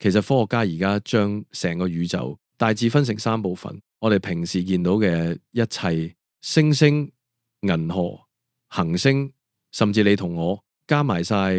其實科學家而家將成個宇宙大致分成3部分。我哋平時見到嘅一切星星、銀河、行星，甚至你同我加埋晒，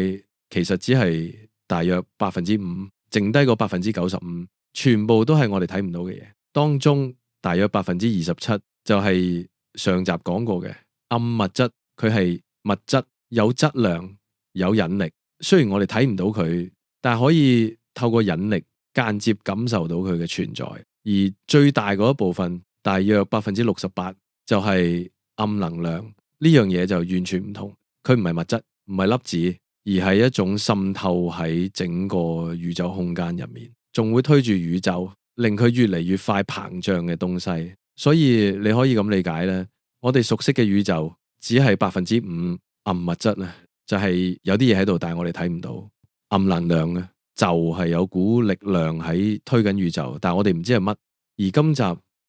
其實只係大約5%，剩低個95%，全部都係我哋睇唔到嘅嘢。當中大約27%就係上集講過嘅暗物質，佢係物質，有質量，有引力。雖然我哋睇唔到佢，但係可以透過引力間接感受到佢嘅存在。而最大嗰一部分，大約68%就係暗能量。呢樣嘢就完全唔同，佢唔係物質，唔係粒子，而係一種滲透喺整個宇宙空間入面，仲會推住宇宙，令佢越嚟越快膨脹嘅東西。所以你可以咁理解咧，我哋熟悉嘅宇宙只係5%暗物質咧，就係有啲嘢喺度，但係我哋睇唔到。暗能量咧，就係有股力量喺推緊宇宙，但係我哋唔知係乜。而今集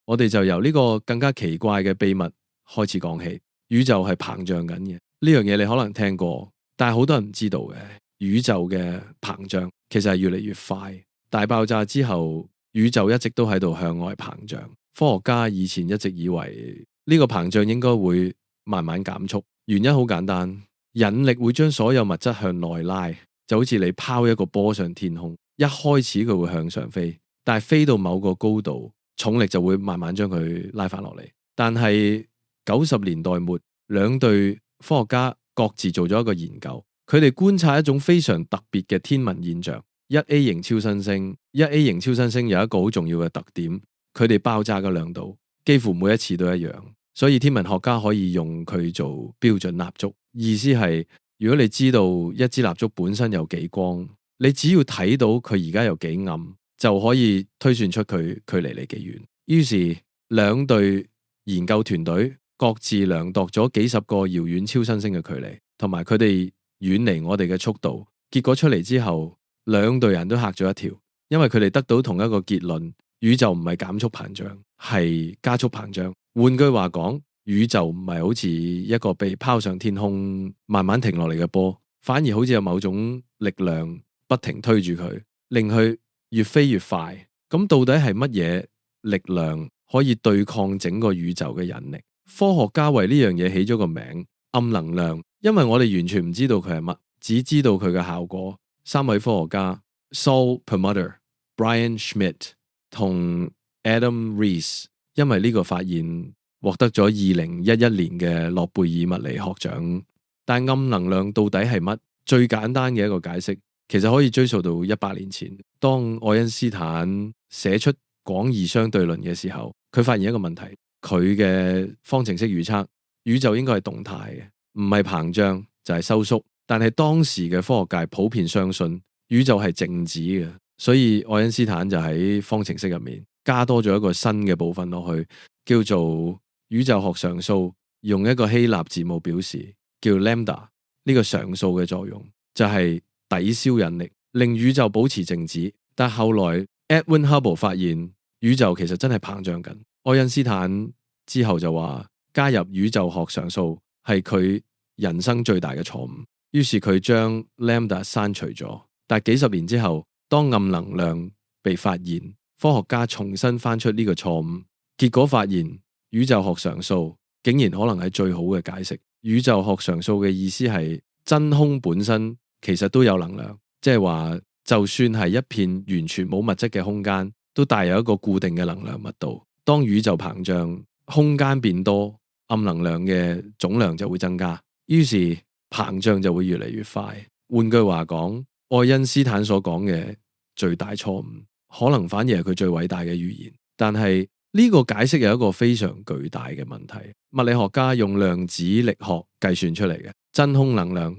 我哋就由呢個更加奇怪嘅秘密開始講起。宇宙係膨脹緊嘅，呢樣嘢你可能聽過，但係好多人唔知道嘅。宇宙嘅膨脹其實係越嚟越快。大爆炸之後，宇宙一直都喺度向外膨脹。科學家以前一直以為呢個膨脹應該會慢慢減速，原因好簡單，引力會將所有物質向內拉，就好似你拋一個波上天空，一開始佢會向上飛，但係飛到某個高度，重力就會慢慢將佢拉翻落嚟。但係90年代末，兩隊科學家各自做咗一個研究，佢哋觀察一種非常特別嘅天文現象。1A 型超新星，1A 型超新星有一個好重要嘅特點，佢哋爆炸嘅亮度幾乎每一次都一樣，所以天文學家可以用佢做標準蠟燭。意思係，如果你知道一支蠟燭本身有幾光，你只要睇到佢而家有幾暗，就可以推算出佢距離你幾遠。於是兩隊研究團隊各自量度咗幾十個遙遠超新星嘅距離，同埋佢哋遠離我哋嘅速度。結果出嚟之後，兩隊人都嚇咗一跳，因為佢哋得到同一個結論：宇宙唔係減速膨脹，係加速膨脹。換句話講，宇宙唔係好似一個被拋上天空慢慢停落嚟嘅波，反而好似有某種力量不停推住佢，令佢越飛越快。咁到底係乜嘢力量可以對抗整個宇宙嘅引力？科學家為呢樣嘢起咗個名，暗能量。因為我哋完全唔知道佢係乜，只知道佢嘅效果。3位科學家 Saul Perlmutter、Brian Schmidt 同 Adam Riess 因為呢個發現獲得咗2011年嘅諾貝爾物理學獎。但暗能量到底係乜？最簡單嘅一個解釋，其實可以追溯到100年前，當愛因斯坦寫出廣義相對論嘅時候，佢發現一個問題，佢嘅方程式預測宇宙應該係動態嘅，唔係膨脹就係收縮。但係當時嘅科學界普遍相信宇宙係靜止嘅，所以愛因斯坦就喺方程式入面加多咗一個新嘅部分落去，叫做宇宙學常數，用一個希臘字母表示，叫 lambda。呢個常數嘅作用就係抵消引力，令宇宙保持靜止。但後來 Edwin Hubble 發現宇宙其實真係膨脹緊。愛因斯坦之後就話加入宇宙學常數係佢人生最大嘅錯誤。於是佢將 lambda 刪除咗，但係幾十年之後，當暗能量被發現，科學家重新翻出呢個錯誤，結果發現宇宙學常數竟然可能係最好嘅解釋。宇宙學常數嘅意思係真空本身其實都有能量，即係話就算係一片完全冇物質嘅空間，都帶有一個固定嘅能量密度。當宇宙膨脹，空間變多，暗能量嘅總量就會增加，於是膨脹就會越嚟越快。換句話講，愛因斯坦所講嘅最大錯誤，可能反而係佢最偉大嘅預言。但係呢個解釋有一個非常巨大嘅問題。物理學家用量子力學計算出嚟嘅真空能量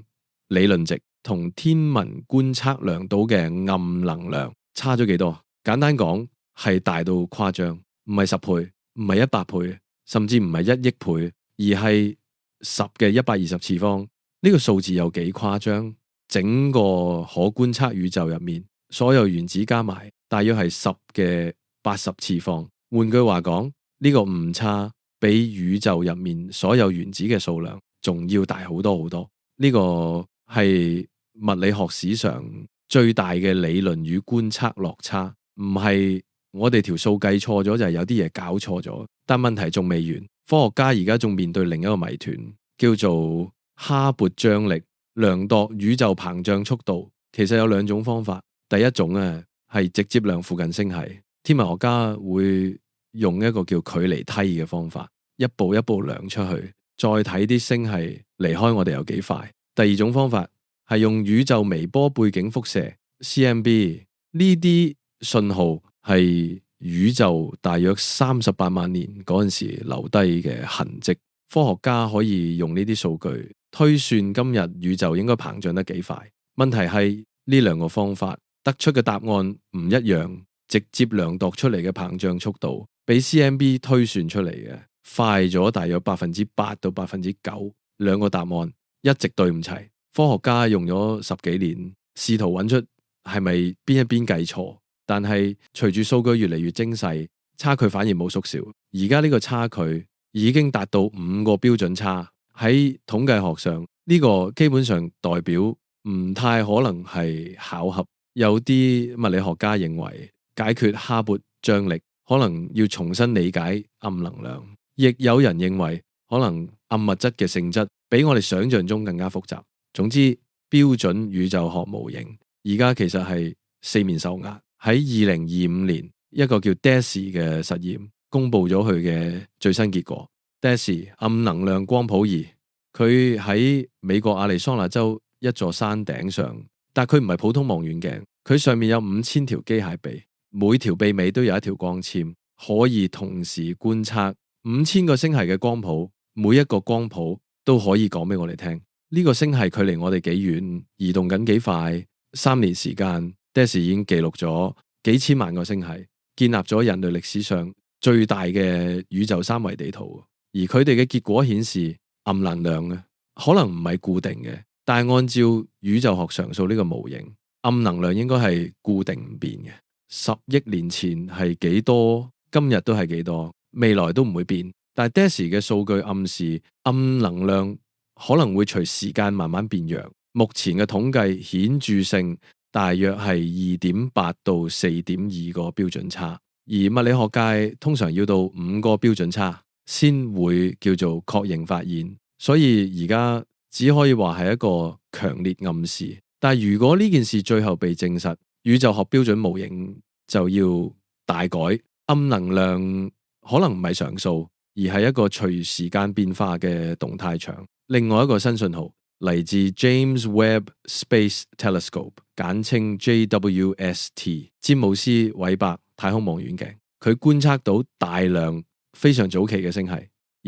理論值，同天文觀測量到嘅暗能量差咗幾多？簡單講，係大到誇張，唔係10倍，唔係100倍，甚至唔係1億倍，而係10嘅120次方。呢個數字有幾誇張？整個可觀測宇宙入面，所有原子加埋，大約係10嘅80次方。換句話講，呢個誤差比宇宙入面所有原子嘅數量仲要大好多好多。呢個係物理學史上最大嘅理論與觀測落差，唔係我哋條數計錯咗，就係有啲嘢搞錯咗。但問題仲未完，科學家而家仲面對另一個謎團，叫做哈勃張力，量度宇宙膨脹速度。其實有兩種方法，第一種咧係直接量附近星系，天文學家會用一個叫距離梯嘅方法，一步一步量出去，再睇啲星系離開我哋有幾快。第二種方法係用宇宙微波背景輻射 CMB， 呢啲信號係宇宙大約38萬年嗰陣時留低嘅痕跡。科學家可以用呢啲數據推算今日宇宙應該膨脹得幾快。問題係呢兩個方法得出嘅答案唔一樣，直接量度出嚟嘅膨脹速度比 CMB 推算出嚟嘅快咗大約8%到9%，兩個答案一直對唔齊。科學家用咗10幾年試圖揾出係咪邊一邊計錯，但係隨住數據越嚟越精細，差距反而冇縮小。而家呢個差距已經達到5個標準差。喺統計學上，呢個基本上代表唔太可能係巧合。有啲物理學家認為解決哈勃張力可能要重新理解暗能量，亦有人認為可能暗物質嘅性質比我哋想象中更加複雜。總之，標準宇宙學模型而家其實係四面受壓。喺2025年，一個叫 DESI 嘅實驗公布咗佢嘅最新結果。DESI 暗能量光譜儀，佢喺美國亞利桑那州一座山頂上，但佢唔係普通望遠鏡，佢上面有5000條機械臂，每條臂尾都有一條光纖，可以同時觀測5000個星系嘅光譜，每一個光譜都可以講俾我哋聽。呢個星系距離我哋幾遠，移動緊幾快，3年時間 DESI 已經記錄咗幾千萬個星系，建立咗人類歷史上最大嘅宇宙三維地圖。而佢哋嘅結果顯示，暗能量可能唔係固定嘅，但係按照宇宙學常數呢個模型，暗能量應該係固定唔變嘅。10億年前係幾多，今日都係幾多，未來都唔會變。但係 DESI 嘅數據暗示暗能量可能會隨時間慢慢變弱。目前嘅統計顯著性大約係2.8到4.2個標準差，而物理學界通常要到5個標準差先會叫做確認發現。所以而家只可以話係一個強烈暗示。但係如果呢件事最後被證實，宇宙學標準模型就要大改。暗能量可能唔係常數，而係一個隨時間變化嘅動態場。另外一個新信號嚟自 James Webb Space Telescope， 簡稱 JWST， 詹姆斯韋伯太空望遠鏡。佢觀測到大量非常早期嘅星系，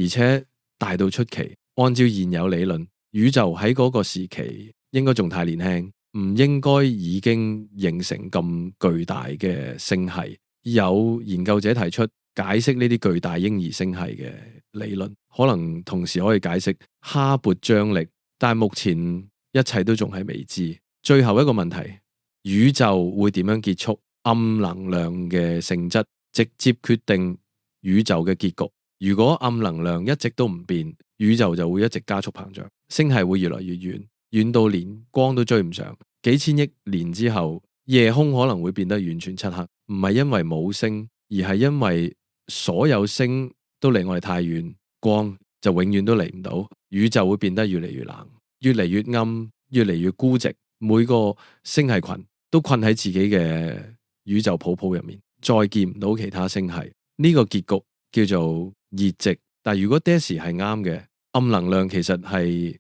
而且大到出奇。按照現有理論，宇宙喺嗰個時期應該仲太年輕，唔應該已經形成咁巨大嘅星系。有研究者提出解釋呢啲巨大嬰兒星系嘅理論，可能同時可以解釋哈勃張力，但係目前一切都仲係未知。最後一個問題，宇宙會點樣結束？暗能量嘅性質直接決定宇宙嘅結局。如果暗能量一直都唔變，宇宙就會一直加速膨脹，星系會越來越遠，遠到連光都追唔上。幾千億年之後，夜空可能會變得完全漆黑，唔係因為冇星，而係因為所有星都離我哋太遠，光就永遠都嚟唔到。宇宙會變得越嚟越冷，越嚟越暗，越嚟越孤寂。每個星系群都困喺自己嘅宇宙泡泡入面，再見唔到其他星系。呢個結局叫做熱寂。但如果 DESI 係啱嘅，暗能量其實係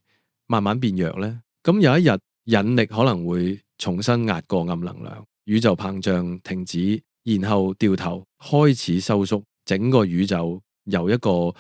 慢慢變弱呢，咁有一日引力可能會重新壓過暗能量，宇宙膨脹停止，然後掉頭開始收縮，整個宇宙由一個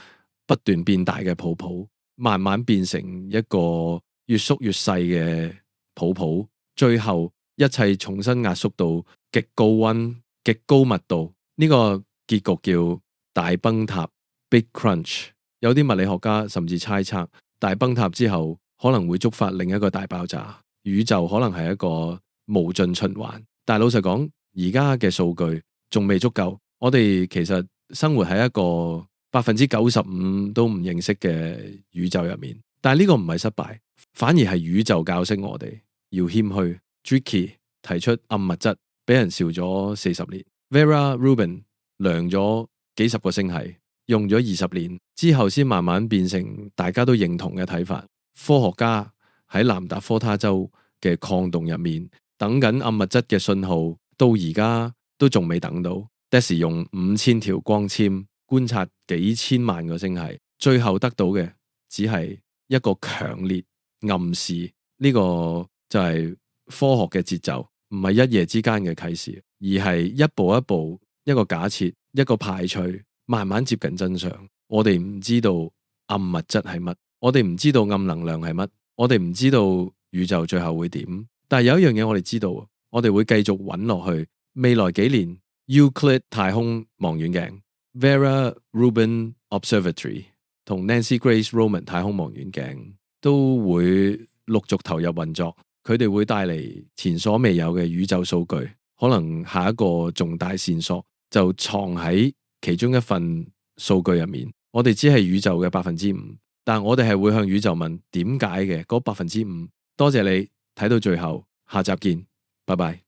不斷變大嘅泡泡，慢慢變成一個越縮越細嘅泡泡，最後一切重新壓縮到極高溫、極高密度。呢個結局叫大崩塌 （Big Crunch）。有啲物理學家甚至猜測，大崩塌之後可能會觸發另一個大爆炸，宇宙可能係一個無盡循環。但係老實講，而家嘅數據仲未足夠。我哋其實生活喺一個95%都唔認識嘅宇宙入面，但係呢個唔係失敗，反而係宇宙教識我哋要謙虛。Tricky 提出暗物質，俾人笑咗40年。Vera Rubin 量咗幾十個星系，用咗20年之後，先慢慢變成大家都認同嘅睇法。科學家喺南達科他州嘅礦洞入面等緊暗物質嘅信號，到而家都仲未等到。Deci 用5000條光纖觀察幾千萬個星系，最後得到嘅只係一個強烈暗示。呢個就係科學嘅節奏，唔係一夜之間嘅啟示，而係一步一步，一個假設，一個排除，慢慢接近真相。我哋唔知道暗物質係乜，我哋唔知道暗能量係乜，我哋唔知道宇宙最後會點。但係有一樣嘢我哋知道，我哋會繼續揾落去。未來幾年 Euclid 太空望遠鏡、Vera Rubin Observatory 同 Nancy Grace Roman 太空望遠鏡都會陸續投入運作，佢哋會帶嚟前所未有嘅宇宙數據。可能下一個重大線索就藏喺其中一份數據入面。我哋只係宇宙嘅5%，但我哋係會向宇宙問點解嘅嗰5%。多謝你睇到最後，下集見，拜拜。